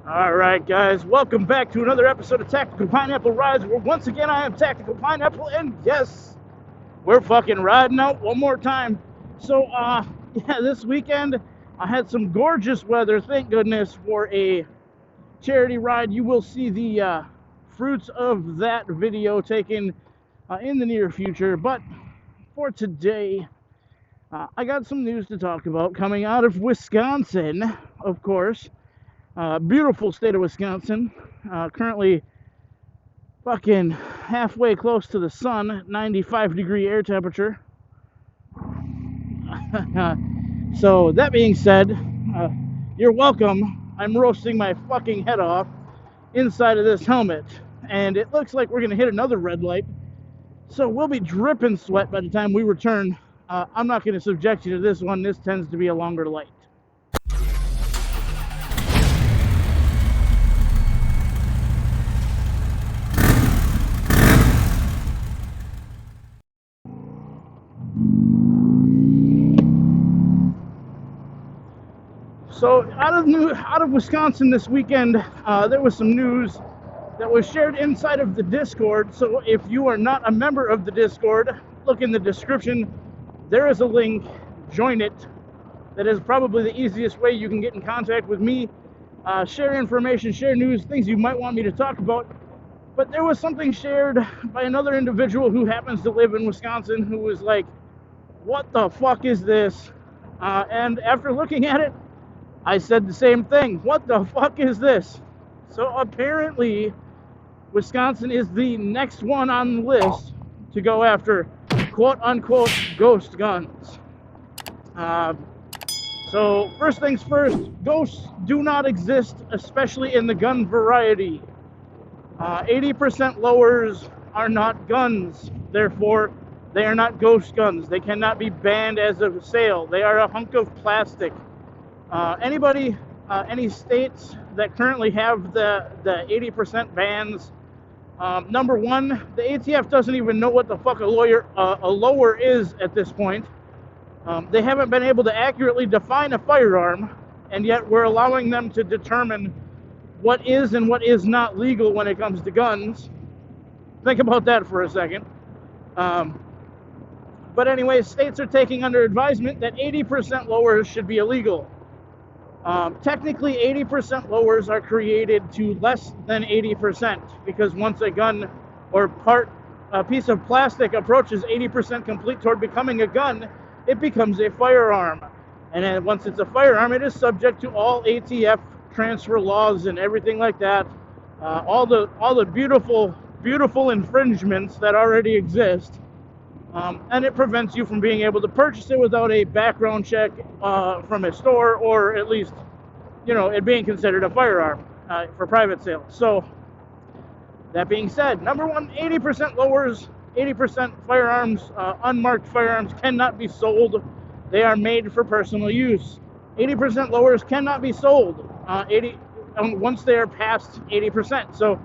All right, guys, welcome back to another episode of Tactical Pineapple Rides, where once again I am Tactical Pineapple, and yes, we're fucking riding out one more time. So, yeah, this weekend I had some gorgeous weather, thank goodness, for a charity ride. You will see the fruits of that video taken in the near future, but for today, I got some news to talk about coming out of Wisconsin, of course. Beautiful state of Wisconsin. Currently fucking halfway close to the sun, 95-degree air temperature. So that being said, you're welcome. I'm roasting my fucking head off inside of this helmet, and it looks like we're gonna hit another red light. So we'll be dripping sweat by the time we return. I'm not gonna subject you to this one. This tends to be a longer light. So out of Wisconsin this weekend, there was some news that was shared inside of the Discord. So if you are not a member of the Discord, look in the description. There is a link. Join it. That is probably the easiest way you can get in contact with me. Share information, share news, things you might want me to talk about. But there was something shared by another individual who happens to live in Wisconsin who was like, what the fuck is this? And after looking at it, I said the same thing. What the fuck is this? So apparently, Wisconsin is the next one on the list to go after quote-unquote ghost guns. So first things first, ghosts do not exist, especially in the gun variety. 80% lowers are not guns. Therefore, they are not ghost guns. They cannot be banned as a sale. They are a hunk of plastic. Any states that currently have the 80% bans, number one, the ATF doesn't even know what the fuck a lower is at this point. They haven't been able to accurately define a firearm, and yet we're allowing them to determine what is and what is not legal when it comes to guns. Think about that for a second. But anyway, states are taking under advisement that 80% lowers should be illegal. Technically, 80% lowers are created to less than 80%, because once a gun or a piece of plastic approaches 80% complete toward becoming a gun, it becomes a firearm. And then once it's a firearm, it is subject to all ATF transfer laws and everything like that. All the beautiful infringements that already exist. And it prevents you from being able to purchase it without a background check from a store, or at least, it being considered a firearm for private sale. So, that being said, number one, 80% lowers, 80% firearms, unmarked firearms cannot be sold. They are made for personal use. 80% lowers cannot be sold once they are past 80%. So,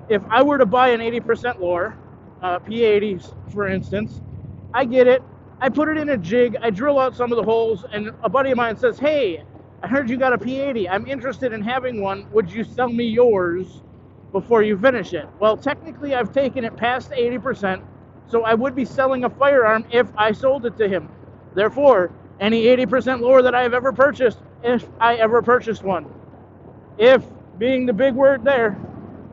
if I were to buy an 80% lower, P80s for instance, I get it, I put it in a jig, I drill out some of the holes, and a buddy of mine says, hey, I heard you got a P80, I'm interested in having one, would you sell me yours before you finish it? Well, technically I've taken it past 80%, so I would be selling a firearm if I sold it to him. Therefore, any 80% lower that I have ever purchased, if I ever purchased one, if, being the big word there,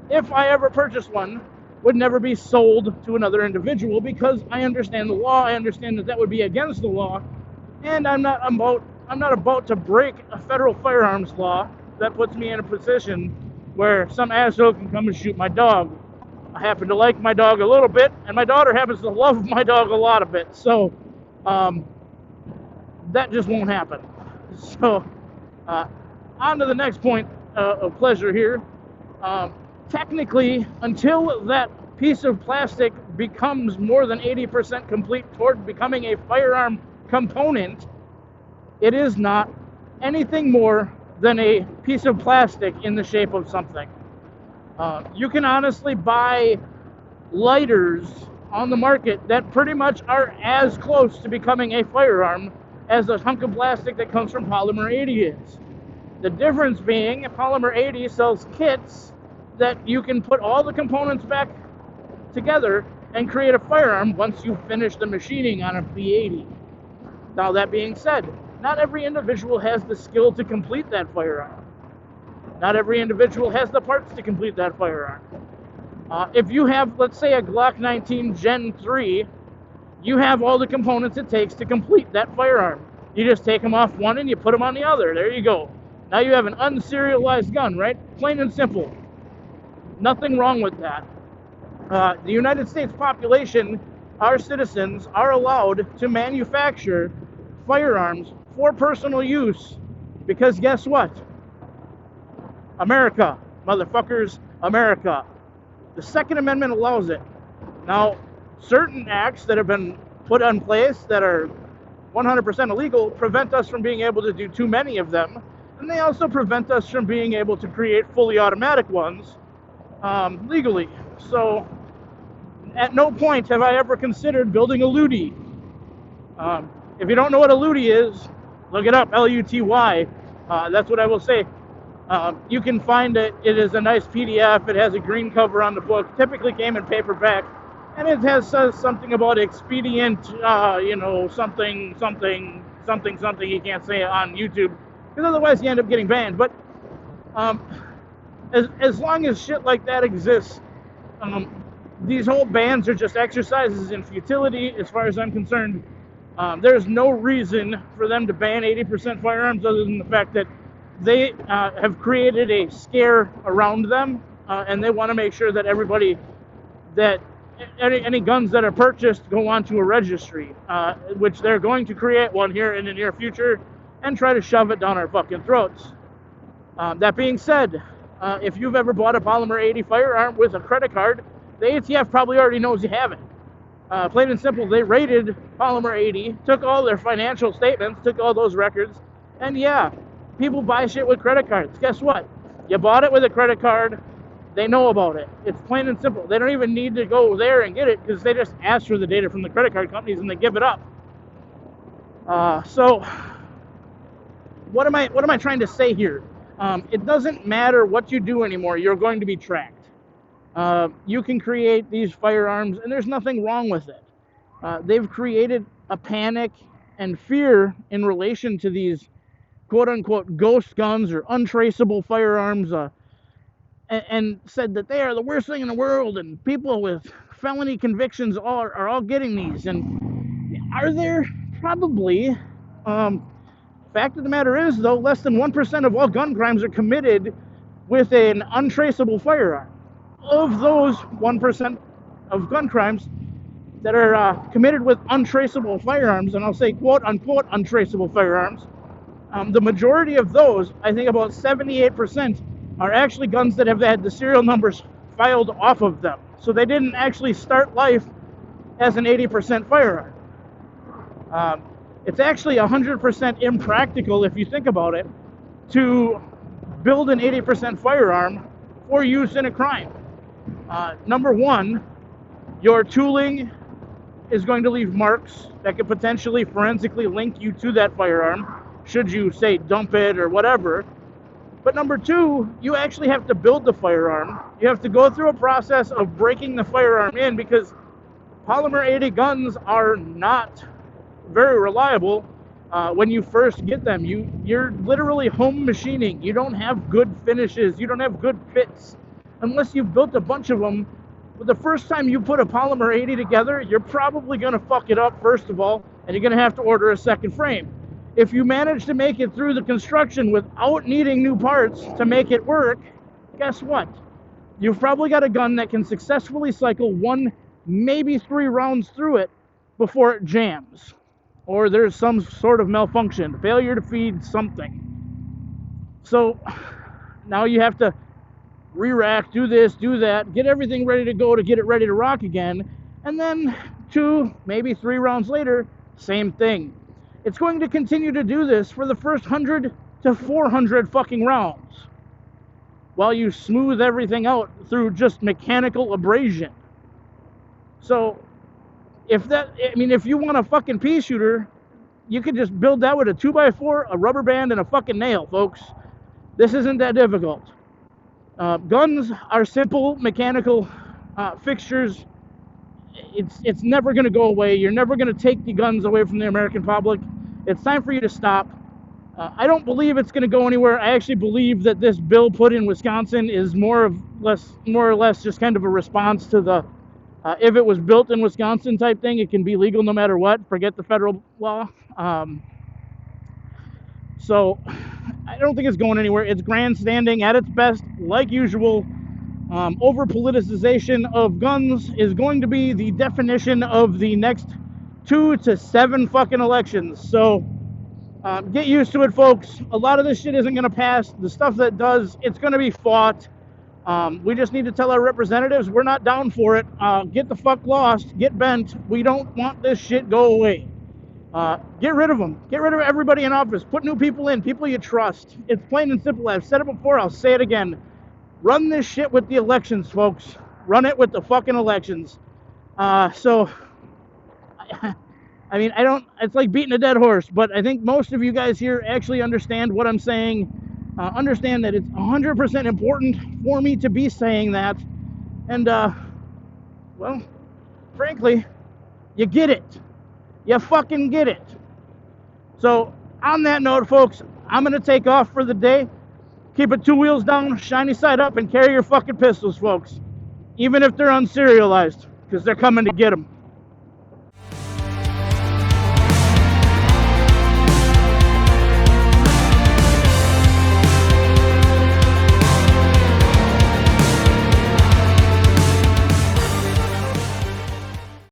if I ever purchased one, would never be sold to another individual, because I understand the law. I understand that would be against the law, and I'm not about to break a federal firearms law that puts me in a position where some asshole can come and shoot my dog. I happen to like my dog a little bit, and my daughter happens to love my dog a lot of it, so that just won't happen. So on to the next point of pleasure here. Technically, until that piece of plastic becomes more than 80% complete toward becoming a firearm component, it is not anything more than a piece of plastic in the shape of something. You can honestly buy lighters on the market that pretty much are as close to becoming a firearm as a hunk of plastic that comes from Polymer 80 is. The difference being Polymer 80 sells kits that you can put all the components back together and create a firearm once you finish the machining on a P80. Now, that being said, not every individual has the skill to complete that firearm. Not every individual has the parts to complete that firearm. If you have, let's say, a Glock 19 Gen 3, you have all the components it takes to complete that firearm. You just take them off one and you put them on the other. There you go. Now you have an unserialized gun, right? Plain and simple. Nothing wrong with that. The United States population, our citizens, are allowed to manufacture firearms for personal use because guess what? America, motherfuckers, America. The Second Amendment allows it. Now, certain acts that have been put in place that are 100% illegal prevent us from being able to do too many of them, and they also prevent us from being able to create fully automatic ones legally. So, at no point have I ever considered building a Luty. If you don't know what a Luty is, look it up, L-U-T-Y. That's what I will say. You can find it. It is a nice PDF. It has a green cover on the book. Typically came in paperback. And it says something about expedient, something. You can't say it on YouTube. Because otherwise you end up getting banned. But as long as shit like that exists, these whole bans are just exercises in futility as far as I'm concerned. There's no reason for them to ban 80% firearms other than the fact that they have created a scare around them, and they want to make sure that everybody, that any guns that are purchased go onto a registry, which they're going to create one here in the near future and try to shove it down our fucking throats. That being said, if you've ever bought a Polymer 80 firearm with a credit card, the ATF probably already knows you have it. Plain and simple, they raided Polymer 80, took all their financial statements, took all those records, and yeah, people buy shit with credit cards. Guess what? You bought it with a credit card, they know about it. It's plain and simple. They don't even need to go there and get it because they just ask for the data from the credit card companies and they give it up. So, what am I trying to say here? It doesn't matter what you do anymore, you're going to be tracked. You can create these firearms, and there's nothing wrong with it. They've created a panic and fear in relation to these quote-unquote ghost guns or untraceable firearms, and said that they are the worst thing in the world, and people with felony convictions are all getting these. And are there? Probably. Fact of the matter is, though, less than 1% of all gun crimes are committed with an untraceable firearm. Of those 1% of gun crimes that are committed with untraceable firearms, and I'll say quote-unquote untraceable firearms, the majority of those, I think about 78%, are actually guns that have had the serial numbers filed off of them. So they didn't actually start life as an 80% firearm. It's actually 100% impractical, if you think about it, to build an 80% firearm for use in a crime. Number one, your tooling is going to leave marks that could potentially forensically link you to that firearm, should you, say, dump it or whatever. But number two, you actually have to build the firearm. You have to go through a process of breaking the firearm in because Polymer 80 guns are not very reliable when you first get them. You're literally home machining. You don't have good finishes. You don't have good fits. Unless you've built a bunch of them, but the first time you put a Polymer 80 together, you're probably going to fuck it up, first of all, and you're going to have to order a second frame. If you manage to make it through the construction without needing new parts to make it work, guess what? You've probably got a gun that can successfully cycle 1, maybe 3 rounds through it before it jams. Or there's some sort of malfunction, failure to feed something. So now you have to re-rack, do this, do that, get everything ready to go to get it ready to rock again, and then 2, maybe 3 rounds later, same thing. It's going to continue to do this for the first 100 to 400 fucking rounds while you smooth everything out through just mechanical abrasion. So if you want a fucking pea shooter, you could just build that with a 2x4, a rubber band, and a fucking nail, folks. This isn't that difficult. Guns are simple mechanical fixtures. It's never going to go away. You're never going to take the guns away from the American public. It's time for you to stop. I don't believe it's going to go anywhere. I actually believe that this bill put in Wisconsin is more or less just kind of a response to the if it was built in Wisconsin type thing, it can be legal no matter what. Forget the federal law. So I don't think it's going anywhere. It's grandstanding at its best, like usual. Over politicization of guns is going to be the definition of the next 2 to 7 fucking elections. So get used to it, folks. A lot of this shit isn't going to pass. The stuff that does, it's going to be fought. We just need to tell our representatives we're not down for it. Get the fuck lost. Get bent. We don't want this shit go away. Get rid of them. Get rid of everybody in office. Put new people in. People you trust. It's plain and simple. I've said it before. I'll say it again. Run this shit with the elections, folks. Run it with the fucking elections. So, I mean, it's like beating a dead horse, but I think most of you guys here actually understand what I'm saying. Understand that it's 100% important for me to be saying that. And, well, frankly, you get it. You fucking get it. So, on that note, folks, I'm going to take off for the day. Keep it 2 wheels down, shiny side up, and carry your fucking pistols, folks. Even if they're unserialized, because they're coming to get them.